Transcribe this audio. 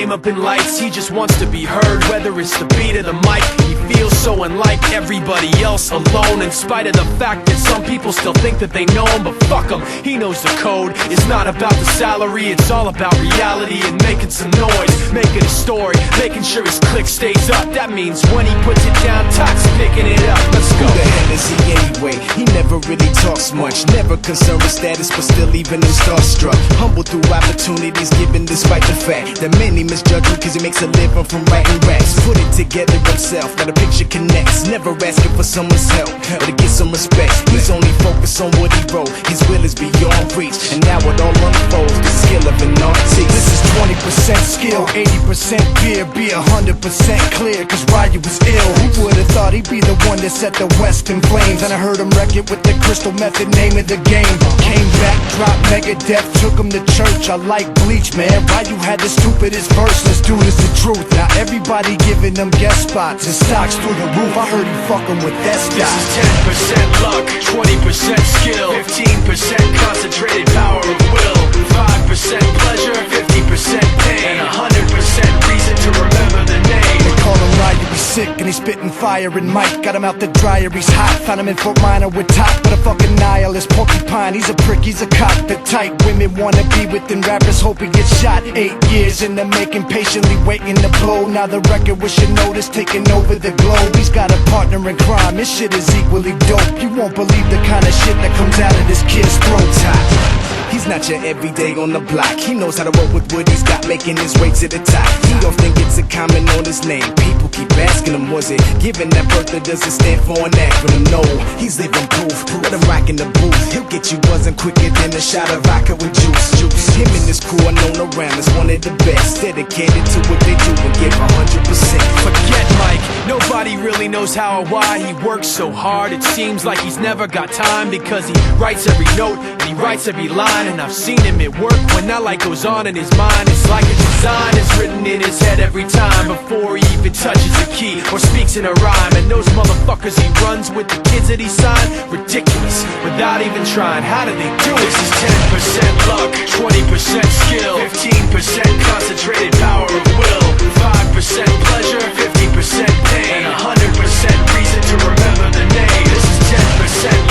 name up in lights. He just wants to be heard, whether it's the beat of the mic. He feels so unlike everybody else, alone, in spite of the fact that some people still think that they know him. But fuck him, he knows the code. It's not about the salary, it's all about reality and making some noise, making a story, making sure his click stays up. That means when he puts it down, Tox picking it up. Let's go. Who the hell is he anyway? He never really talks much, never concerned with status, but still leaving him starstruck. Humble through opportunities given despite the fact that many misjudge him cause he makes a living from writing raps. Put it together himself, now the picture connects, never asking for someone's help or to get some respect. He's only focused on what he wrote, his will is beyond reach, and now it all unfolds, the skill of an artist. This is 20% skill, 80% fear, be 100% clear, cause Ryu was ill. Who would've thought he'd be the one that set the West in flames? And I heard him wreck it with the crystal method, name of the game. Came back, dropped Megadeth, took him to church. I like Bleach, man, Ryu had the stupidest verse. Let's do this the truth. Now everybody giving them guest spots and stocks through the roof. I heard he fucking with that stock. This is 10% luck, 20% skill, 15% concentrated power of will, 5% pleasure, 50% pain, and 100% reason to remember the name. They call him Ryu, he's sick and he's spitting fire. And Mike got him out the dryer, he's hot. Found him in Fort Minor with top, but a fucking nihilist porcupine. He's a prick, he's a cock. The type women wanna be with, and rappers hope he gets shot. 8 years in the making, patiently waiting to blow. Now the record with your notice taking over the globe. He's got a partner in crime, his shit is equally dope. You won't believe the kind of shit that comes out of this kid's throat. He's not your everyday on the block. He knows how to work with what he's got, making his way to the top. He often gets a comment on his name. People keep asking him, was it given that birth that doesn't stand for an acronym? No, he's living proof. Let him rock in the booth. He'll get you buzzing quicker than a shot of vodka with juice. Him and his crew are known around as one of the best, dedicated to what they do and give 100%. Forget Mike, nobody really knows how or why he works so hard. It seems like he's never got time, because he writes every note and he writes every line. And I've seen him at work when that light goes on in his mind. It's like a design is written in his head every time, before he even touches a key or speaks in a rhyme. And those motherfuckers he runs with, the kids that he signed, ridiculous, without even trying. How do they do it? This is 10% luck, 20% skill, 15% concentrated power of will, 5% pleasure, 50% pain, and 100% reason to remember the name. This is 10%